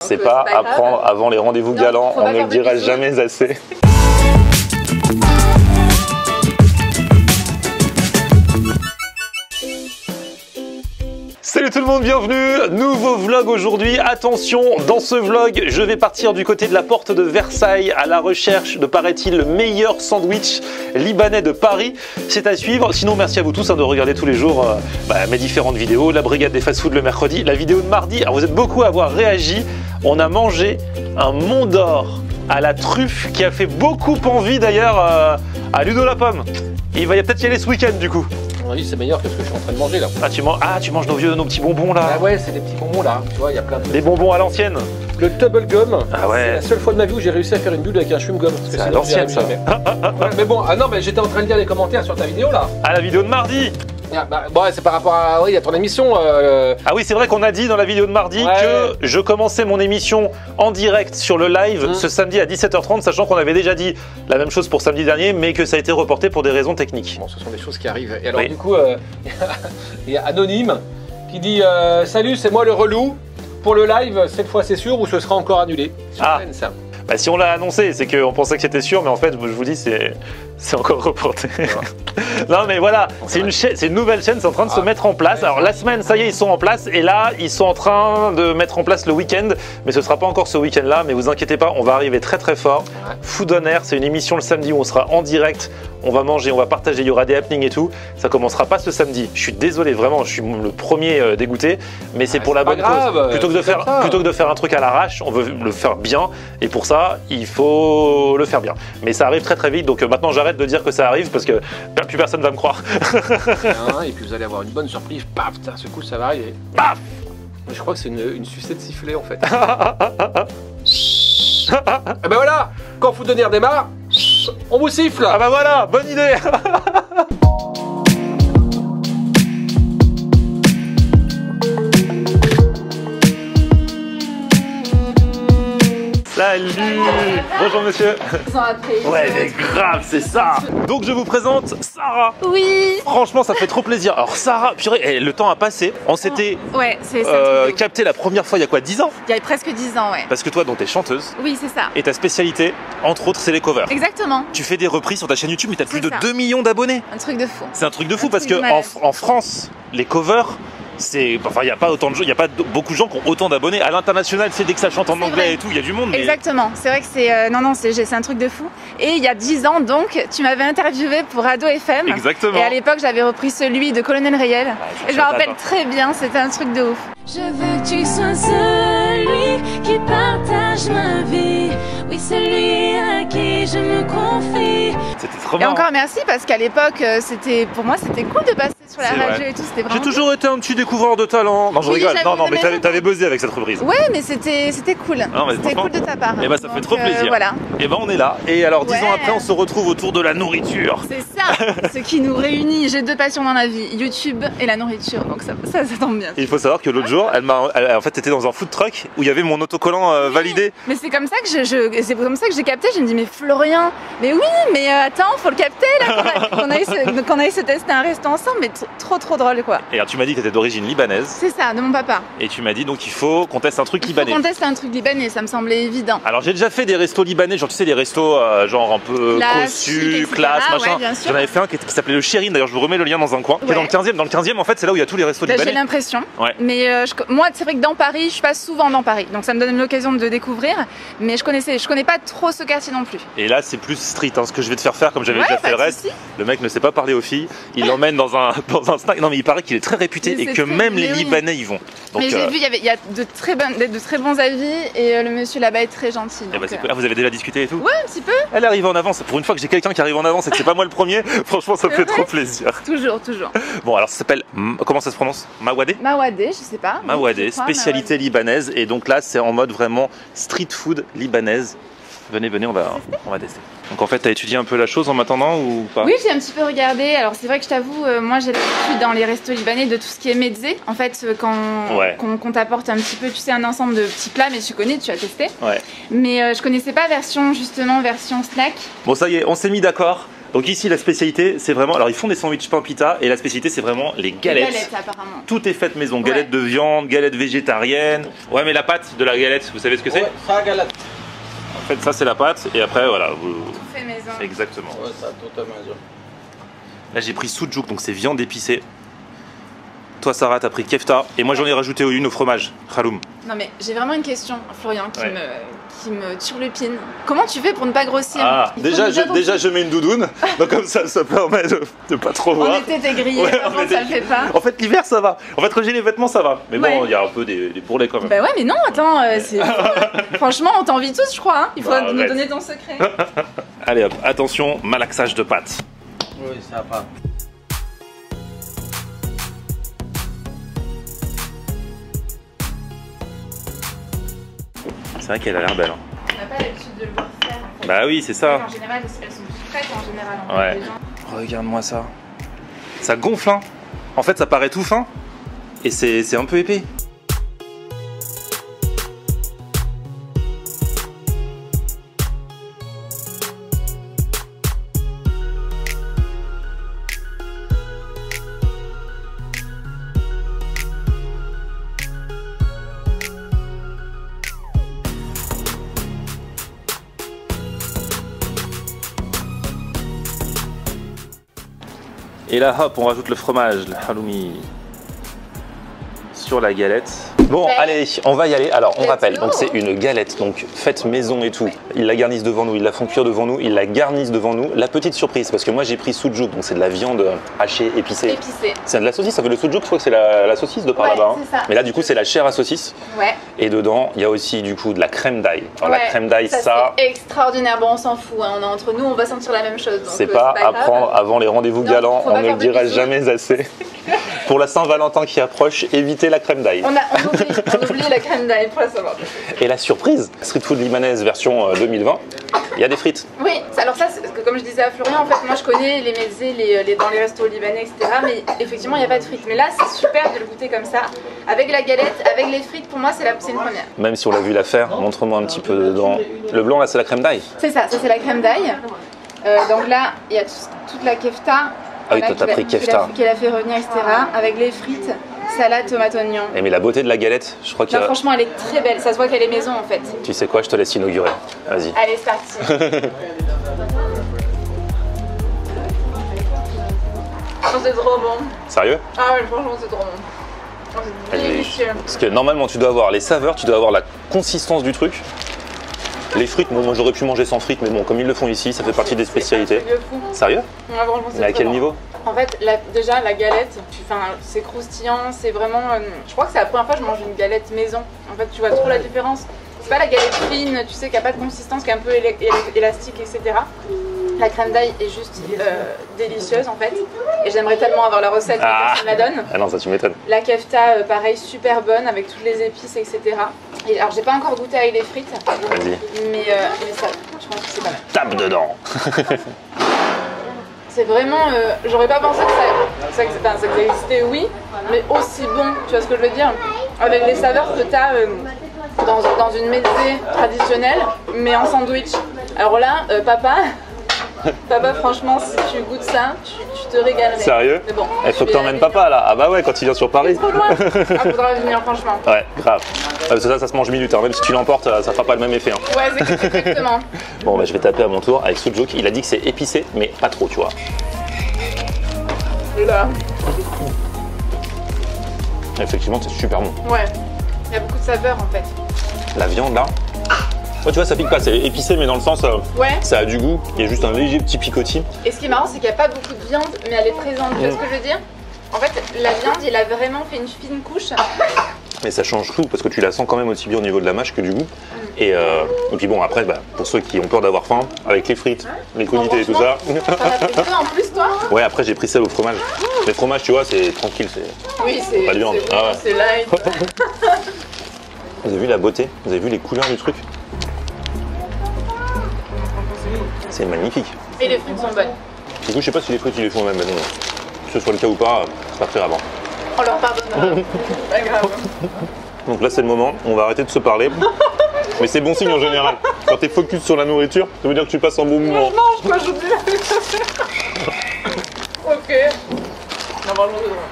C'est pas à prendre avant les rendez-vous galants, on ne le dira jamais assez. Salut tout le monde, bienvenue, nouveau vlog aujourd'hui. Attention, dans ce vlog, je vais partir du côté de la porte de Versailles à la recherche de, paraît-il, le meilleur sandwich libanais de Paris. C'est à suivre. Sinon, merci à vous tous de regarder tous les jours mes différentes vidéos. La brigade des fast-food le mercredi, la vidéo de mardi. Alors vous êtes beaucoup à avoir réagi. On a mangé un Mont d'Or à la truffe qui a fait beaucoup envie d'ailleurs à Ludo la Pomme. Il va peut-être y aller ce week-end du coup. Oui, c'est meilleur que ce que je suis en train de manger là. Ah, tu manges nos petits bonbons là. Ah ouais, c'est des petits bonbons là. Tu vois, il y a plein de... Des bonbons à l'ancienne. Le Tubble Gum. Ah ouais. C'est la seule fois de ma vie où j'ai réussi à faire une bulle avec un chewing gum. C'est à l'ancienne ça. Ouais, mais bon, ah non, mais j'étais en train de lire les commentaires sur ta vidéo là. Ah, la vidéo de mardi. Ah, bah, bon, c'est par rapport à, oui, à ton émission. Ah oui, c'est vrai qu'on a dit dans la vidéo de mardi que je commençais mon émission en direct sur le live ce samedi à 17h30, sachant qu'on avait déjà dit la même chose pour samedi dernier, mais que ça a été reporté pour des raisons techniques. Bon, ce sont des choses qui arrivent. Et alors du coup, il y a Anonyme qui dit salut, c'est moi le relou. Pour le live, cette fois c'est sûr ou ce sera encore annulé? Ça. Bah, si on l'a annoncé, c'est qu'on pensait que c'était sûr, mais en fait, je vous dis, c'est encore reporté. Non, mais voilà, c'est une nouvelle chaîne, c'est en train de se mettre en place. Alors, la semaine, ça y est, ils sont en place. Et là, ils sont en train de mettre en place le week-end. Mais ce ne sera pas encore ce week-end-là. Mais vous inquiétez pas, on va arriver très très fort. Food on Air, c'est une émission le samedi où on sera en direct. On va manger, on va partager, il y aura des happenings et tout. Ça commencera pas ce samedi. Je suis désolé, vraiment, je suis le premier dégoûté. Mais c'est pour la bonne cause. Plutôt que de faire un truc à l'arrache, on veut le faire bien. Et pour ça, il faut le faire bien. Mais ça arrive très très vite. Donc maintenant, j'arrête de dire que ça arrive parce que plus personne va me croire. Et puis vous allez avoir une bonne surprise. Paf, ce coup, ça va arriver. Paf. Je crois que c'est une sucette sifflée en fait. Et ben voilà, quand Food on Air démarre, on vous siffle. Ah bah voilà, bonne idée. Salut. Bonjour monsieur. Ouais mais grave, c'est ça. Donc je vous présente Sarah. Oui. Franchement ça fait trop plaisir. Alors Sarah, purée, le temps a passé. On s'était capté la première fois il y a quoi, 10 ans? Il y a presque 10 ans, ouais. Parce que toi donc t'es chanteuse. Oui c'est ça. Et ta spécialité, entre autres, c'est les covers. Exactement. Tu fais des reprises sur ta chaîne YouTube mais t'as plus de 2 millions d'abonnés. Un truc de fou. C'est un truc de fou parce que en France, les covers, il n'y a pas autant de gens, il n'y a pas beaucoup de gens qui ont autant d'abonnés. À l'international, c'est dès que ça chante en anglais et tout, il y a du monde. Mais... Exactement, c'est vrai que c'est c'est un truc de fou. Et il y a 10 ans donc, tu m'avais interviewé pour Ado FM. Exactement. Et à l'époque, j'avais repris celui de Colonel Riel. Et je me rappelle très bien, c'était un truc de ouf. Je veux que tu sois celui qui partage ma vie. Oui, celui à qui je me confie. C'était trop marrant. Et encore merci parce qu'à l'époque, pour moi, c'était cool de passer sur la radio et tout. J'ai toujours été un petit découvreur de talent. Non, je rigole. Non, mais t'avais buzzé avec cette reprise. Ouais, mais c'était cool. C'était cool de ta part. Et bah, ça fait trop plaisir. Voilà. Et bah, on est là. Et alors, 10 ans après, on se retrouve autour de la nourriture. C'est ça, ce qui nous réunit. J'ai 2 passions dans la vie, YouTube et la nourriture. Donc ça tombe bien. Il faut savoir que l'autre jour, en fait, était dans un food truck où il y avait mon autocollant validé. Mais c'est comme ça que j'ai capté. Je me dis mais Florian, mais oui, mais attends, faut le capter là. Qu'on aille se tester un resto ensemble, mais trop drôle quoi. Et alors tu m'as dit que tu étais d'origine libanaise. C'est ça, de mon papa. Et tu m'as dit donc il faut qu'on teste un truc libanais. Qu'on teste un truc libanais, ça me semblait évident. Alors j'ai déjà fait des restos libanais, genre tu sais les restos genre un peu cossus, classe, machin. Ouais, j'en avais fait un qui s'appelait le Chérine, d'ailleurs je vous remets le lien dans un coin. Qui est dans le 15e. Dans le 15e en fait c'est là où il y a tous les restos libanais. J'ai l'impression. Ouais. Mais moi c'est vrai que dans Paris, je suis pas souvent dans Paris, donc ça me donne l'occasion de découvrir. Mais je connais pas trop ce quartier non plus. Et là c'est plus street, ce que je vais te faire comme j'avais déjà fait le reste. Le mec ne sait pas parler aux filles, il l'emmène dans un snack. Non mais il paraît qu'il est très réputé et que même les Libanais y vont. Donc, mais j'ai vu, il y a de très bons avis et le monsieur là-bas est très gentil. Donc, vous avez déjà discuté et tout? Ouais, un petit peu. Elle arrive en avance. Pour une fois que j'ai quelqu'un qui arrive en avance et que c'est pas moi le premier, franchement ça me fait trop plaisir. Toujours. Bon alors ça s'appelle, comment ça se prononce? Mawadé? Mawadé, je sais pas. Mawadé, spécialité libanaise. Et donc là c'est en mode vraiment street food libanaise. Venez, on va tester. Donc en fait, tu as étudié un peu la chose en m'attendant ou pas? Oui, j'ai un petit peu regardé. Alors c'est vrai que je t'avoue, moi j'ai l'habitude dans les restos libanais de tout ce qui est mezzé. En fait, qu'on t'apporte un petit peu, tu sais, un ensemble de petits plats, mais tu connais, tu as testé. Ouais. Mais je connaissais pas version snack. Bon ça y est, on s'est mis d'accord. Donc ici, la spécialité, c'est vraiment... Alors, ils font des sandwichs pain pita et la spécialité, c'est vraiment les galettes. Les galettes, apparemment. Tout est fait maison. Galettes de viande, galettes végétariennes. Ouais, mais la pâte de la galette, vous savez ce que c'est? Ouais, ça galette. En fait, ça, c'est la pâte. Et après, voilà. Vous... Tout fait maison. Exactement. Ouais, ça totalement maison. Là, j'ai pris sujuk, donc c'est viande épicée. Toi, Sarah, t'as pris kefta. Et moi, j'en ai rajouté une au fromage. Khaloum. Non mais j'ai vraiment une question, Florian, qui Ouais. me turlupine. Comment tu fais pour ne pas grossir? Ah, Il faut déjà, je mets une doudoune. Donc, comme ça permet de pas trop voir. En été, t'es grillé, Ouais, par en contre, été, ça le fait pas. En fait, l'hiver, ça va. En fait, quand j'ai les vêtements, ça va. Mais bon, il y a un peu des bourrelets quand même. Bah ouais, mais non, attends, franchement, on t'envie tous, je crois. Hein. Il faut Bah, nous arrête. donner ton secret. Allez hop, attention, malaxage de pâte. Oui, ça va. C'est vrai qu'elle a l'air belle. Hein. On n'a pas l'habitude de le voir faire. En fait. Bah oui, c'est ça. En général, elles sont toutes prêtes en général. En Ouais. fait, les gens. Regarde-moi ça. Ça gonfle, hein. En fait, ça paraît tout fin. Et c'est un peu épais. Et là, hop, on rajoute le fromage, le halloumi, sur la galette. Bon, allez, on va y aller. Alors, on Let's rappelle, go. donc c'est une galette, donc faite maison et tout. Ils la garnissent devant nous, ils la font cuire devant nous, ils la garnissent devant nous. La petite surprise, parce que moi j'ai pris sujuk, donc c'est de la viande hachée, épicée. Épicé. C'est de la saucisse, ça fait le sujuk, je crois que c'est la saucisse de par Ouais, là-bas. Hein. c'est ça. Mais là, du coup, c'est la chair à saucisse. Ouais. Et dedans, il y a aussi du coup de la crème d'ail. Alors, la Ouais, crème d'ail, ça, c'est extraordinaire. Bon, on s'en fout. Hein. On est entre nous, on va sentir la même chose. donc, c'est pas à grave. prendre avant les rendez-vous Non, galants, faut on pas ne le faire de dira bisous. jamais assez. Pour la Saint-Valentin qui approche, évitez la crème d'ail. On oublie la crème d'ail pour la savoir. Et la surprise, street food libanaise version 2020, il y a des frites. Oui, alors ça, parce que comme je disais à Florian, en fait, moi je connais les mezzés dans les restos libanais, etc. Mais effectivement, il n'y a pas de frites. Mais là, c'est super de le goûter comme ça, avec la galette, avec les frites. Pour moi, c'est une première. Même si on l'a vu la faire, montre-moi un petit peu dedans. Le blanc là, c'est la crème d'ail. C'est ça c'est la crème d'ail. Donc là, il y a toute la kefta. Ah oui, toi, t'as pris kefta. Qu'elle a fait revenir, etc. Avec les frites, salade, tomate, oignon. Et mais la beauté de la galette, je crois qu'il y Non, a... franchement, elle est très belle. Ça se voit qu'elle est maison en fait. Tu sais quoi, je te laisse inaugurer. Vas-y. Allez, c'est parti. Oh, c'est trop bon. Sérieux? Ah ouais, franchement, c'est trop bon. Oh, c'est délicieux. Parce que normalement, tu dois avoir les saveurs, tu dois avoir la consistance du truc. Les frites, bon, moi j'aurais pu manger sans frites, mais bon, comme ils le font ici, ça fait partie des spécialités. C'est fou. Sérieux? Ouais, franchement, c'est Mais à trop quel bon. niveau? En fait, déjà, la galette, c'est croustillant, c'est vraiment... je crois que c'est la première fois que je mange une galette maison. En fait, tu vois trop la différence. C'est pas la galette fine, tu sais, qui a pas de consistance, qui est un peu élastique, etc. La crème d'ail est juste délicieuse, en fait. Et j'aimerais tellement avoir la recette que personne la donne. Ah non, ça tu m'étonnes. La kefta, pareil, super bonne, avec toutes les épices, etc. Et alors, j'ai pas encore goûté avec les frites. Vas-y. Mais ça, je pense que c'est pas mal. Tape dedans. C'est vraiment, j'aurais pas pensé que ça existait, oui, mais aussi bon, tu vois ce que je veux dire, avec les saveurs que tu as dans une mezzée traditionnelle, mais en sandwich. Alors là, papa, franchement, si tu goûtes ça, tu te régalerais. Sérieux? Mais bon, Il faut que t'emmènes papa là. Ah bah ouais, quand il vient sur Paris. Trop loin. Ah, faudra venir, franchement. Ouais, grave. Parce que ça se mange minute, hein. Même si tu l'emportes, ça fera pas le même effet. Hein. Ouais, c'est exactement. Bon, bah je vais taper à mon tour avec sujuk. Il a dit que c'est épicé, mais pas trop, tu vois. Et là, Effectivement, c'est super bon. ouais, il y a beaucoup de saveurs en fait. La viande là. Ouais, tu vois, ça pique pas, c'est épicé, mais dans le sens, Ouais. ça a du goût. Il y a juste un léger petit picotis. Et ce qui est marrant, c'est qu'il n'y a pas beaucoup de viande, mais elle est présente. Tu vois ce que je veux dire? En fait, la viande, il a vraiment fait une fine couche. Mais ça change tout parce que tu la sens quand même aussi bien au niveau de la mâche que du goût. Et puis bon, après, bah, pour ceux qui ont peur d'avoir faim, avec les frites, les crudités et tout ça. T'en as pris deux en plus, toi? Ouais, après j'ai pris celle au fromage. Les fromages, tu vois, c'est tranquille. Oui, c'est Pas de viande. c'est- Ah ouais. c'est light. Vous avez vu la beauté? Vous avez vu les couleurs du truc? C'est magnifique. Et les frites sont bonnes. Du coup, je sais pas si les frites ils les font même, mais bon, que ce soit le cas ou pas, c'est pas très grave. On leur pardonne. Pas grave. Donc là, c'est le moment, on va arrêter de se parler. Mais c'est bon signe en général. Quand t'es focus sur la nourriture, ça veut dire que tu passes un bon moment. Je mange, quoi, j'oublie la Ok.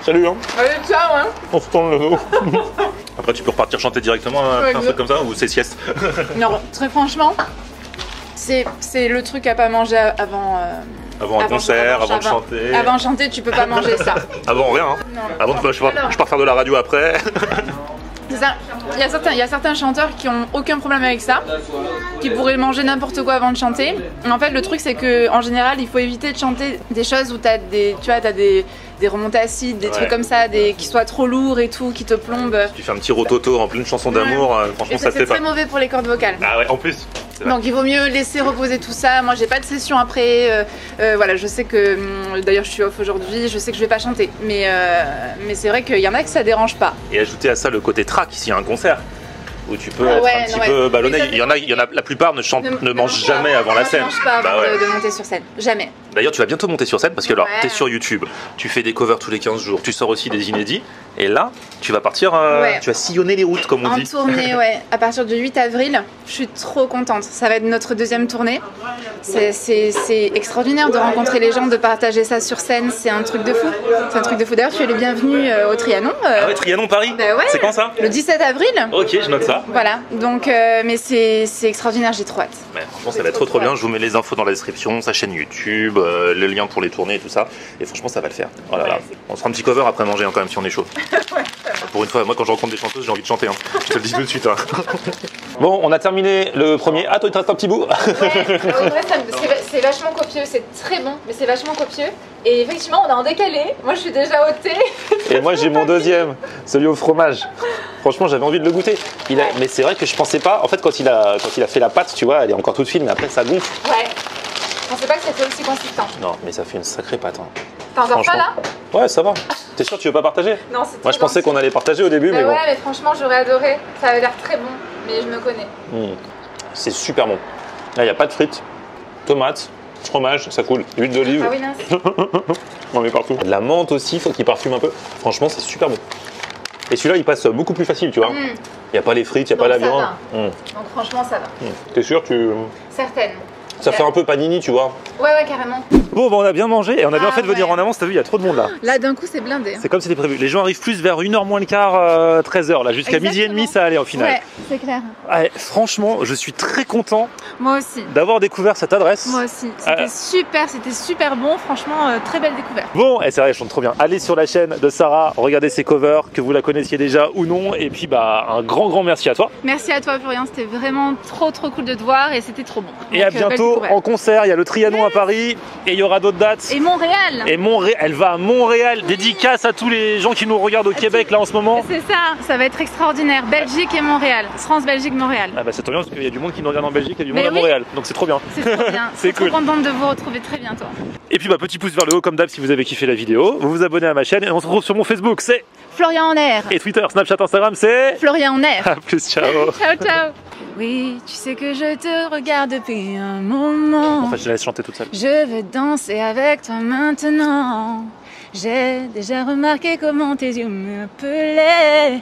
Salut, hein. Allez, ciao, hein. On se tourne le dos. Après, tu peux repartir chanter directement, un truc comme ça, ou c'est sieste. Non, très franchement, c'est le truc à pas manger avant. Avant un concert, avant de chanter. Avant de chanter, tu peux pas manger ça. Avant rien, hein. Non. Avant de je pars faire de la radio après. C'est ça. Il y a certains chanteurs qui ont aucun problème avec ça, qui pourraient manger n'importe quoi avant de chanter. En fait, le truc, c'est que en général, il faut éviter de chanter des choses où t'as des remontées acides, des trucs comme ça, qui soient trop lourds et tout, qui te plombent. Tu fais un petit rototo en pleine chanson d'amour, franchement, ça se fait pas. C'est très mauvais pour les cordes vocales. Ah ouais, en plus. Donc il vaut mieux laisser reposer tout ça. Moi j'ai pas de session après. Voilà, je sais que d'ailleurs je suis off aujourd'hui. Je sais que je vais pas chanter, mais c'est vrai qu'il y en a que ça dérange pas. Et ajouter à ça le côté track, s'il y a un concert où tu peux être un petit peu ballonné. Il y en a, la plupart ne mangent jamais avant la scène. Ne mange pas avant de monter sur scène, jamais. D'ailleurs, tu vas bientôt monter sur scène parce que alors, t'es sur YouTube, tu fais des covers tous les 15 jours, tu sors aussi des inédits, et là, tu vas partir, tu vas sillonner les routes, comme on dit. En tournée, ouais. À partir du 8 avril, je suis trop contente. Ça va être notre deuxième tournée. C'est extraordinaire de rencontrer les gens, de partager ça sur scène. C'est un truc de fou. C'est un truc de fou. D'ailleurs, tu es le bienvenu au Trianon. Ah ouais, Trianon Paris. Bah ouais. C'est quand ça? Le 17 avril. Ok, je note ça. Voilà. Donc, mais c'est extraordinaire. J'ai trop hâte. Mais franchement, ça va être trop bien. Je vous mets les infos dans la description, sa chaîne YouTube, le lien pour les tournées et tout ça. Et franchement, ça va le faire. Oh là là. On se fera un petit cover après manger, hein, quand même, si on est chaud. Pour une fois, moi, quand je rencontre des chanteuses, j'ai envie de chanter. Hein. Je te le dis tout de suite. Hein. Bon, on a terminé le premier. Ah, toi, il te reste un petit bout. C'est vachement copieux. C'est très bon, mais c'est vachement copieux. Et effectivement, on est en décalé. Moi, je suis déjà au thé. Et moi, j'ai mon deuxième, celui au fromage. Franchement, j'avais envie de le goûter. Mais c'est vrai que je pensais pas. En fait, quand il a fait la pâte, tu vois, elle est encore toute fine, mais après, ça gonfle. Ouais. Je pensais pas que c'était aussi consistant. Non, mais ça fait une sacrée pâte. Hein. T'as encore pas là? Ouais, ça va. T'es sûr que tu veux pas partager? Non, c'est moi, je pensais qu'on allait partager au début, mais bon. Ouais, mais franchement, j'aurais adoré. Ça avait l'air très bon, mais je me connais. C'est super bon. Là, il n'y a pas de frites, tomates, fromage, ça coule. Huile d'olive. Ah oui, mince. On met partout. De la menthe aussi, faut qu'il parfume un peu. Franchement, c'est super bon. Et celui-là, il passe beaucoup plus facile, tu vois. Il n'y a pas les frites, il n'y a pas la viande. Donc franchement, ça va. T'es sûr, Certaine. Ça fait un peu panini, tu vois. Ouais, carrément. Bon, on a bien mangé et on a bien fait de venir en avance. T'as vu, il y a trop de monde là. Là, d'un coup, c'est blindé. C'est comme c'était prévu. Les gens arrivent plus vers 1h moins le quart, 13h. Là, jusqu'à midi et demi, ça allait au final. Ouais, c'est clair. Ouais, franchement, je suis très content. Moi aussi. D'avoir découvert cette adresse. Moi aussi. C'était super bon. Franchement, très belle découverte. Bon, et c'est vrai, elle chante trop bien. Allez sur la chaîne de Sarah, regardez ses covers, que vous la connaissiez déjà ou non. Et puis, un grand merci à toi. Merci à toi, Florian. C'était vraiment trop cool de te voir et c'était trop bon. Et à bientôt en concert. Il y a le Trianon à Paris et il y aura d'autres dates. Et Montréal. Elle va à Montréal. Oui. Dédicace à tous les gens qui nous regardent au Québec là en ce moment. C'est ça va être extraordinaire. Belgique et Montréal. France, Belgique, Montréal. Ah c'est trop bien parce qu'il y a du monde qui nous regarde en Belgique et du monde à Montréal. Donc c'est trop bien. C'est trop bien. C'est cool. Trop contente de vous retrouver très bientôt. Et puis petit pouce vers le haut comme d'hab si vous avez kiffé la vidéo. Vous vous abonnez à ma chaîne et on se retrouve sur mon Facebook, c'est Florian en air. Et Twitter, Snapchat, Instagram, c'est Florian en air. A plus, ciao. Ciao. Oui, tu sais que je te regarde depuis un moment. En fait, je la laisse chanter toute seule. Je veux danser avec toi maintenant. J'ai déjà remarqué comment tes yeux m'appelaient.